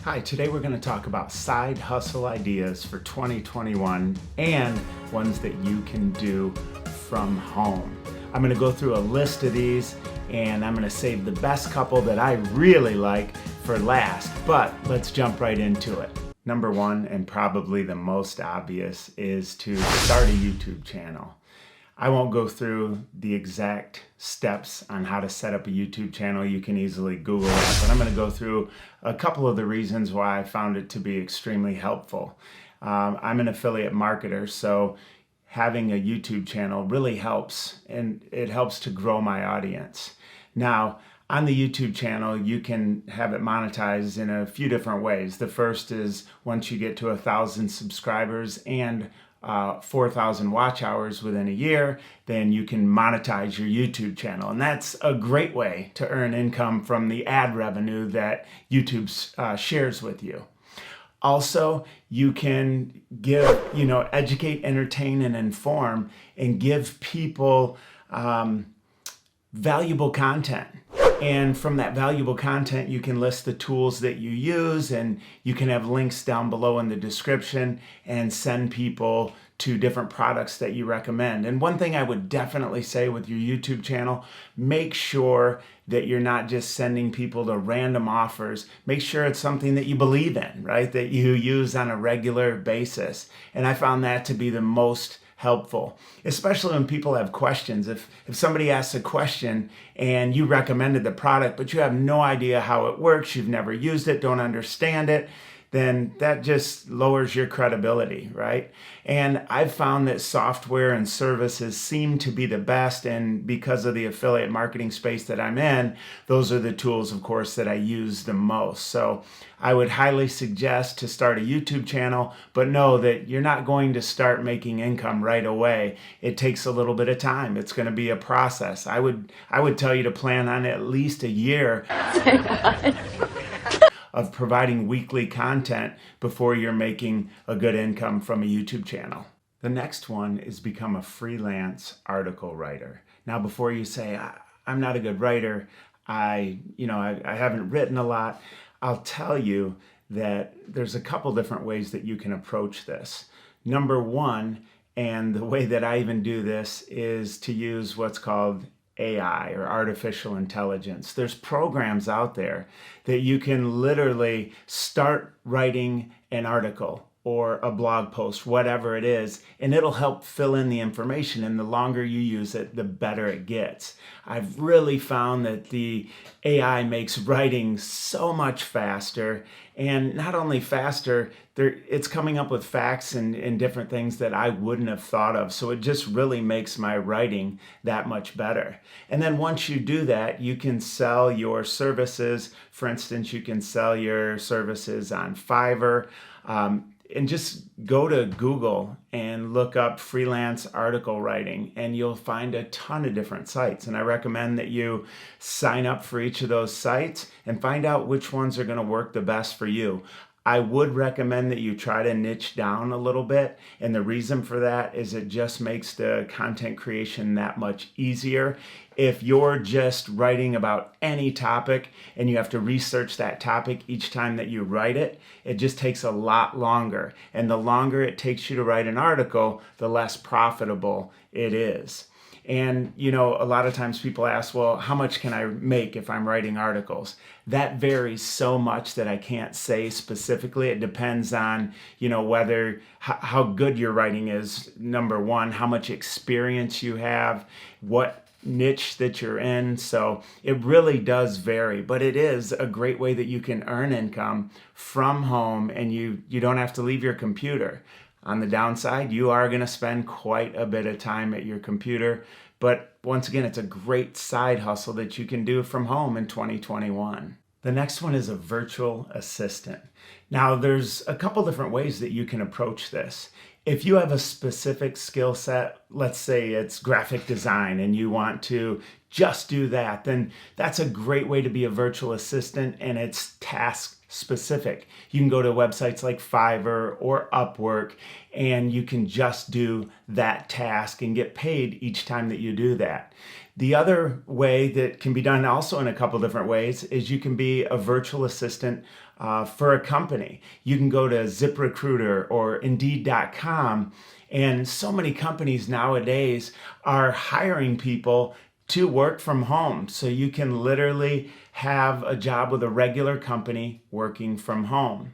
Hi, today we're going to talk about side hustle ideas for 2021 and ones that you can do from home. I'm going to go through a list of these and I'm going to save the best couple that I really like for last, but let's jump right into it. Number one, and probably the most obvious, is to start a YouTube channel. I won't go through the exact steps on how to set up a YouTube channel. You can easily Google that, but I'm going to go through a couple of the reasons why I found it to be extremely helpful. I'm an affiliate marketer, so having a YouTube channel really helps, and it helps to grow my audience. Now, on the YouTube channel, you can have it monetized in a few different ways. The first is once you get to 1,000 subscribers and 4,000 watch hours within a year, then you can monetize your YouTube channel. And that's a great way to earn income from the ad revenue that YouTube shares with you. Also, you can give, educate, entertain, and inform, and give people valuable content. And from that valuable content, you can list the tools that you use, and you can have links down below in the description and send people to different products that you recommend. And one thing I would definitely say with your YouTube channel, make sure that you're not just sending people to random offers. Make sure it's something that you believe in, right? That you use on a regular basis. And I found that to be the most helpful, especially when people have questions. If somebody asks a question and you recommended the product, but you have no idea how it works, you've never used it, don't understand it, then that just lowers your credibility, right? And I've found that software and services seem to be the best, and because of the affiliate marketing space that I'm in, those are the tools, of course, that I use the most. So I would highly suggest to start a YouTube channel, but know that you're not going to start making income right away. It takes a little bit of time. It's going to be a process. I would tell you to plan on at least a year of providing weekly content before you're making a good income from a YouTube channel. The next one is become a freelance article writer. Now, before you say, I'm not a good writer, I haven't written a lot, I'll tell you that there's a couple different ways that you can approach this. Number one, and the way that I even do this, is to use what's called AI, or artificial intelligence. There's programs out there that you can literally start writing an article or a blog post, whatever it is, and it'll help fill in the information. And the longer you use it, the better it gets. I've really found that the AI makes writing so much faster, and not only faster, it's coming up with facts and different things that I wouldn't have thought of. So it just really makes my writing that much better. And then once you do that, you can sell your services. For instance, you can sell your services on Fiverr. And just go to Google and look up freelance article writing, and you'll find a ton of different sites. And I recommend that you sign up for each of those sites and find out which ones are going to work the best for you. I would recommend that you try to niche down a little bit, and the reason for that is it just makes the content creation that much easier. If you're just writing about any topic and you have to research that topic each time that you write it, it just takes a lot longer. And the longer it takes you to write an article, the less profitable it is. And, a lot of times people ask, well, how much can I make if I'm writing articles? That varies so much that I can't say specifically. It depends on, how good your writing is, number one, how much experience you have, what niche that you're in. So it really does vary, but it is a great way that you can earn income from home, and you don't have to leave your computer. On the downside, you are going to spend quite a bit of time at your computer. But once again, it's a great side hustle that you can do from home in 2021. The next one is a virtual assistant. Now, there's a couple different ways that you can approach this. If you have a specific skill set, let's say it's graphic design and you want to just do that, then that's a great way to be a virtual assistant, and it's task specific. You can go to websites like Fiverr or Upwork, and you can just do that task and get paid each time that you do that. The other way that can be done also in a couple different ways is you can be a virtual assistant for a company. You can go to ZipRecruiter or Indeed.com, and so many companies nowadays are hiring people to work from home. So you can literally have a job with a regular company working from home.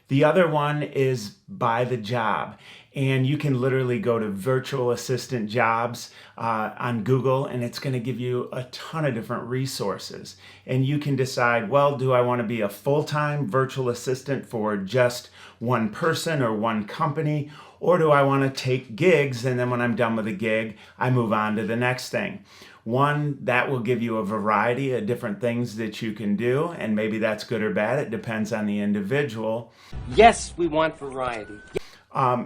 The other one is by the job. And you can literally go to virtual assistant jobs on Google, and it's going to give you a ton of different resources. And you can decide, well, do I want to be a full-time virtual assistant for just one person or one company? Or do I want to take gigs, and then when I'm done with a gig, I move on to the next thing? One, that will give you a variety of different things that you can do, and maybe that's good or bad. It depends on the individual. Yes, we want variety.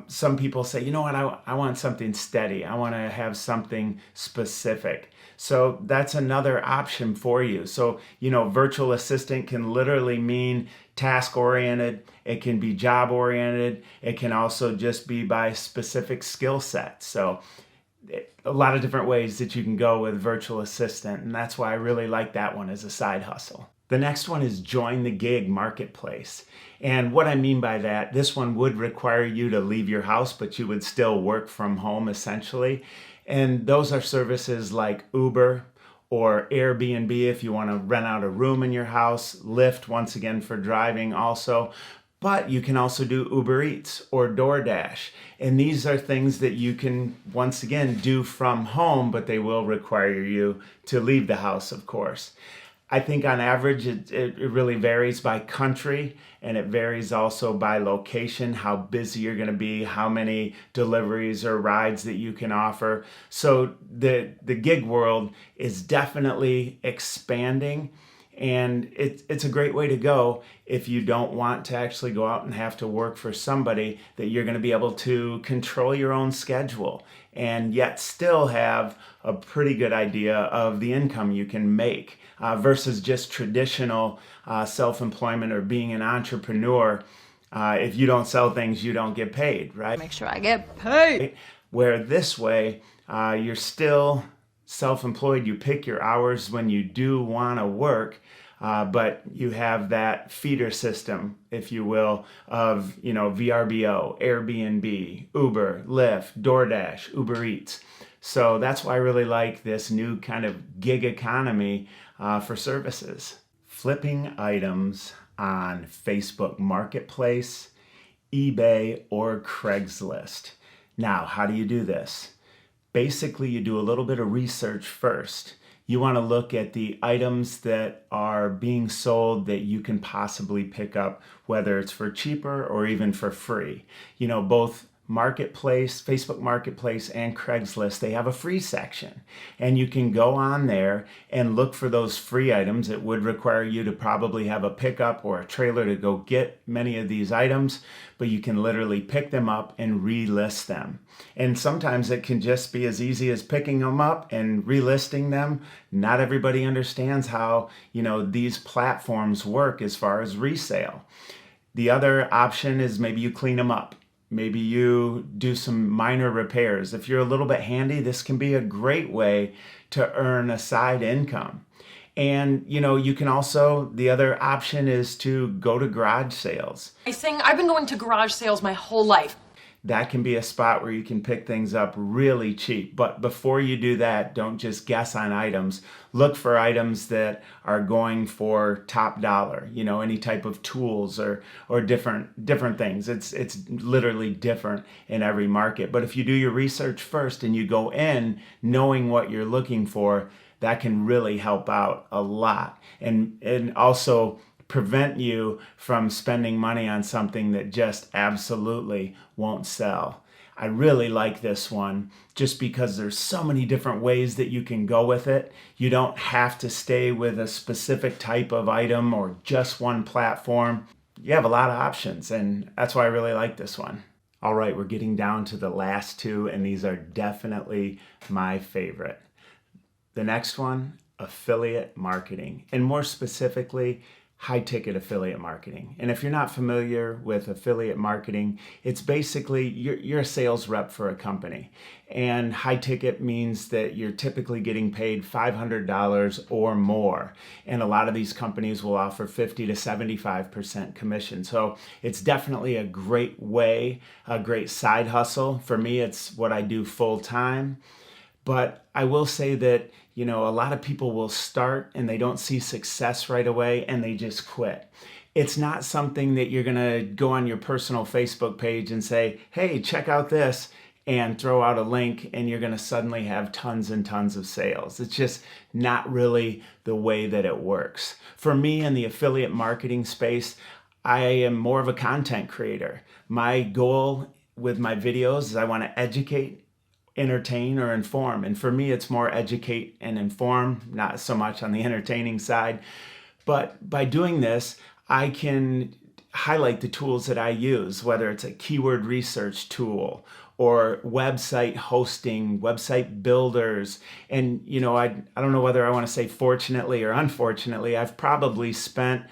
Some people say, you know what, I want something steady. I want to have something specific. So that's another option for you. So, virtual assistant can literally mean task-oriented. It can be job-oriented. It can also just be by specific skill sets. So a lot of different ways that you can go with virtual assistant, and that's why I really like that one as a side hustle. The next one is join the gig marketplace. And what I mean by that, this one would require you to leave your house, but you would still work from home essentially. And those are services like Uber or Airbnb if you want to rent out a room in your house, Lyft once again for driving also. But you can also do Uber Eats or DoorDash. And these are things that you can, once again, do from home, but they will require you to leave the house, of course. I think on average, it really varies by country, and it varies also by location, how busy you're going to be, how many deliveries or rides that you can offer. So the gig world is definitely expanding. And it's a great way to go if you don't want to actually go out and have to work for somebody, that you're going to be able to control your own schedule and yet still have a pretty good idea of the income you can make versus just traditional self-employment or being an entrepreneur. If you don't sell things, you don't get paid, right? Make sure I get paid. Where this way, you're still self-employed. You pick your hours when you do want to work, but you have that feeder system, if you will, of VRBO, Airbnb, Uber, Lyft, DoorDash, Uber Eats. So that's why I really like this new kind of gig economy for services. Flipping items on Facebook Marketplace, eBay, or Craigslist. Now, how do you do this? Basically, you do a little bit of research first. You want to look at the items that are being sold that you can possibly pick up, whether it's for cheaper or even for free. Both Marketplace, Facebook Marketplace, and Craigslist, they have a free section. And you can go on there and look for those free items. It would require you to probably have a pickup or a trailer to go get many of these items, but you can literally pick them up and relist them. And sometimes it can just be as easy as picking them up and relisting them. Not everybody understands how, these platforms work as far as resale. The other option is maybe you clean them up. Maybe you do some minor repairs. If you're a little bit handy, this can be a great way to earn a side income. And, you can also, the other option is to go to garage sales. I've been going to garage sales my whole life. That can be a spot where you can pick things up really cheap. But before you do that, don't just guess on items. Look for items that are going for top dollar, any type of tools or different things. It's literally different in every market. But if you do your research first and you go in knowing what you're looking for, that can really help out a lot. And also prevent you from spending money on something that just absolutely won't sell. I really like this one just because there's so many different ways that you can go with it. You don't have to stay with a specific type of item or just one platform. You have a lot of options, and that's why I really like this one. All right, we're getting down to the last two, and these are definitely my favorite. The next one, affiliate marketing, and more specifically, high ticket affiliate marketing. And if you're not familiar with affiliate marketing, it's basically you're a sales rep for a company. And high ticket means that you're typically getting paid $500 or more. And a lot of these companies will offer 50 to 75% commission. So it's definitely a great way, a great side hustle. For me, it's what I do full time. But I will say that, a lot of people will start and they don't see success right away and they just quit. It's not something that you're going to go on your personal Facebook page and say, hey, check out this, and throw out a link and you're going to suddenly have tons and tons of sales. It's just not really the way that it works. For me in the affiliate marketing space, I am more of a content creator. My goal with my videos is I want to educate, entertain, or inform. And for me, it's more educate and inform, not so much on the entertaining side. But by doing this, I can highlight the tools that I use, whether it's a keyword research tool or website hosting, website builders. And, I don't know whether I want to say fortunately or unfortunately, I've probably spent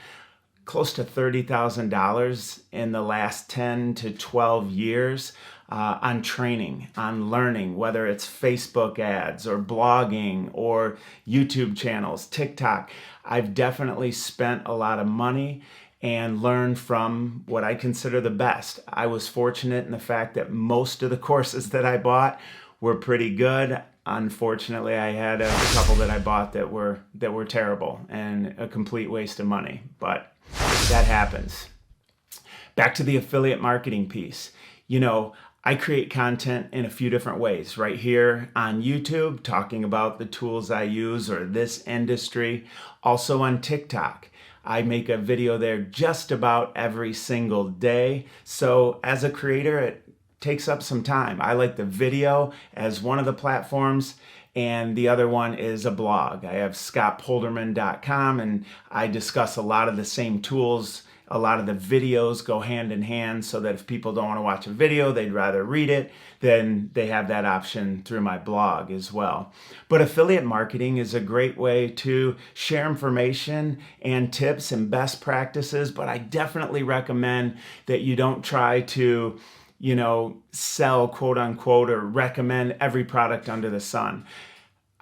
close to $30,000 in the last 10 to 12 years on training, on learning, whether it's Facebook ads or blogging or YouTube channels, TikTok. I've definitely spent a lot of money and learned from what I consider the best. I was fortunate in the fact that most of the courses that I bought were pretty good. Unfortunately, I had a couple that I bought that were terrible and a complete waste of money, but that happens. Back to the affiliate marketing piece. I create content in a few different ways. Right here on YouTube, talking about the tools I use or this industry. Also on TikTok. I make a video there just about every single day. So as a creator, it takes up some time. I like the video as one of the platforms, and the other one is a blog. I have scottpolderman.com, and I discuss a lot of the same tools. A lot of the videos go hand in hand, so that if people don't want to watch a video, they'd rather read it, then they have that option through my blog as well. But affiliate marketing is a great way to share information and tips and best practices, but I definitely recommend that you don't try to sell, quote unquote, or recommend every product under the sun.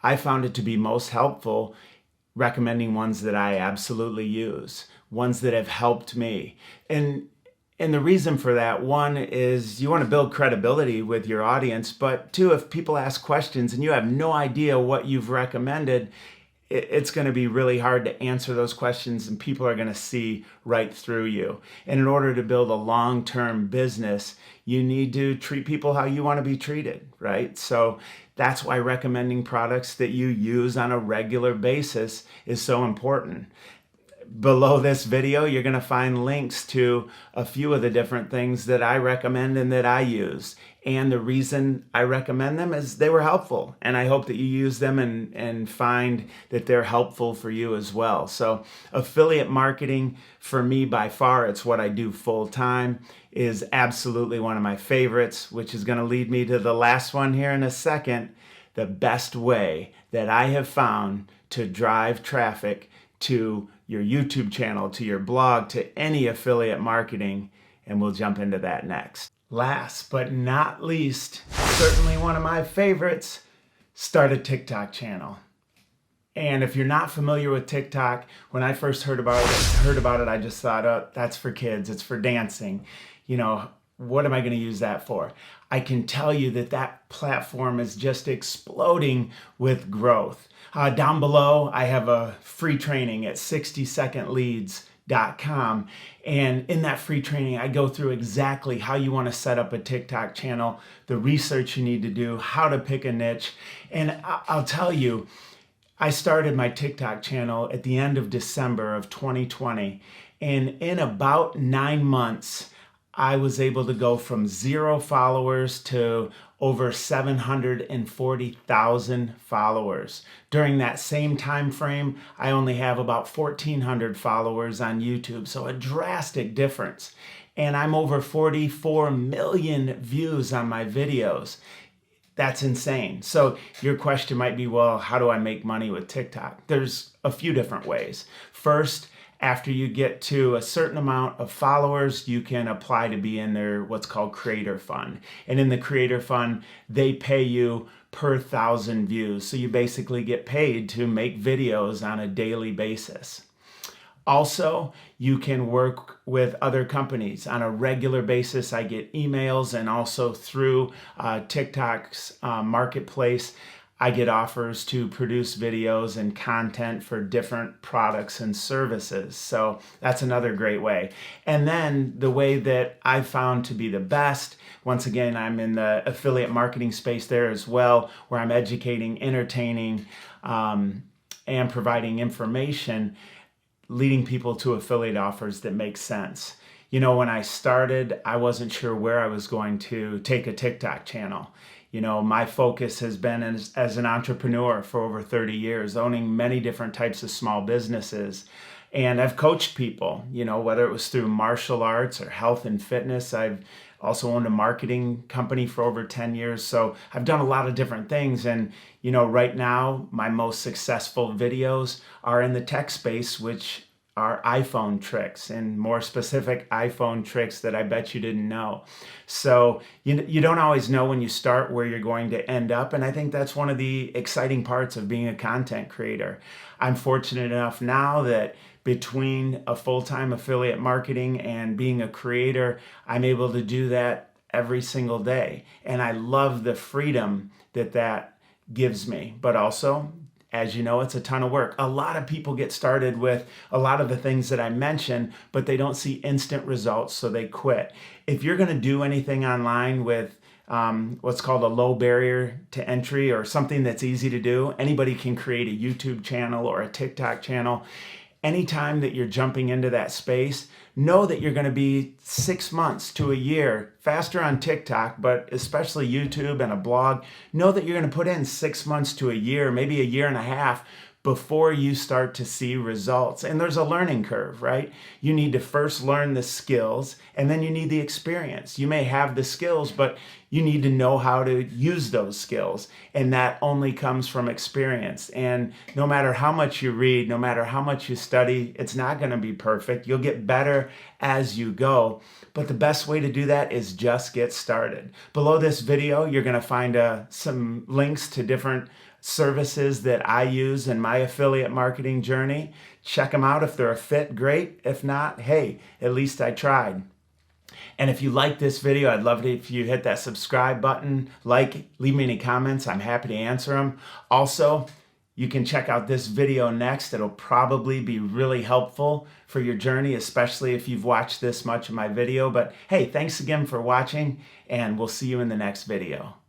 I found it to be most helpful recommending ones that I absolutely use, ones that have helped me. And the reason for that, one, is you want to build credibility with your audience, but two, if people ask questions and you have no idea what you've recommended, it's going to be really hard to answer those questions and people are going to see right through you. And in order to build a long-term business, you need to treat people how you want to be treated, right? So that's why recommending products that you use on a regular basis is so important. Below this video, you're going to find links to a few of the different things that I recommend and that I use. And the reason I recommend them is they were helpful. And I hope that you use them and find that they're helpful for you as well. So affiliate marketing, for me, by far, it's what I do full time, is absolutely one of my favorites, which is going to lead me to the last one here in a second. The best way that I have found to drive traffic to your YouTube channel, to your blog, to any affiliate marketing, and we'll jump into that next. Last but not least, certainly one of my favorites, start a TikTok channel. And if you're not familiar with TikTok, when I first heard about it, I just thought, oh, that's for kids, it's for dancing. What am I going to use that for? I can tell you that platform is just exploding with growth. Down below, I have a free training at 60secondleads.com. And in that free training, I go through exactly how you want to set up a TikTok channel, the research you need to do, how to pick a niche. And I'll tell you, I started my TikTok channel at the end of December of 2020. And in about 9 months, I was able to go from 0 followers to over 740,000 followers. During that same time frame, I only have about 1,400 followers on YouTube, so a drastic difference. And I'm over 44 million views on my videos. That's insane. So your question might be, well, how do I make money with TikTok? There's a few different ways. First, After you get to a certain amount of followers, you can apply to be in their what's called Creator Fund. And in the Creator Fund, they pay you per 1,000 views. So you basically get paid to make videos on a daily basis. Also, you can work with other companies on a regular basis. I get emails, and also through TikTok's marketplace, I get offers to produce videos and content for different products and services. So that's another great way. And then the way that I found to be the best, once again, I'm in the affiliate marketing space there as well, where I'm educating, entertaining, and providing information, leading people to affiliate offers that make sense. You know, when I started, I wasn't sure where I was going to take a TikTok channel. You know, my focus has been as an entrepreneur for over 30 years, owning many different types of small businesses. And I've coached people, you know, whether it was through martial arts or health and fitness. I've also owned a marketing company for over 10 years. So I've done a lot of different things. And, you know, right now, my most successful videos are in the tech space, which are iPhone tricks, and more specific iPhone tricks that I bet you didn't know. So you don't always know when you start where you're going to end up. And I think that's one of the exciting parts of being a content creator. I'm fortunate enough now that between a full-time affiliate marketing and being a creator, I'm able to do that every single day. And I love the freedom that gives me, but also, as you know, it's a ton of work. A lot of people get started with a lot of the things that I mentioned, but they don't see instant results, so they quit. If you're going to do anything online with what's called a low barrier to entry, or something that's easy to do, anybody can create a YouTube channel or a TikTok channel. Anytime that you're jumping into that space, know that you're going to be 6 months to a year faster on TikTok, but especially YouTube and a blog. Know that you're going to put in 6 months to a year, maybe a year and a half, before you start to see results. And there's a learning curve, right? You need to first learn the skills, and then you need the experience. You may have the skills, but you need to know how to use those skills. And that only comes from experience. And no matter how much you read, no matter how much you study, it's not going to be perfect. You'll get better as you go. But the best way to do that is just get started. Below this video, you're going to find some links to different services that I use in my affiliate marketing journey. Check them out. If they're a fit, great. If not, hey, at least I tried. And if you like this video, I'd love it if you hit that subscribe button, leave me any comments. I'm happy to answer them. Also, you can check out this video next. It'll probably be really helpful for your journey, especially if you've watched this much of my video. But hey, thanks again for watching, and we'll see you in the next video.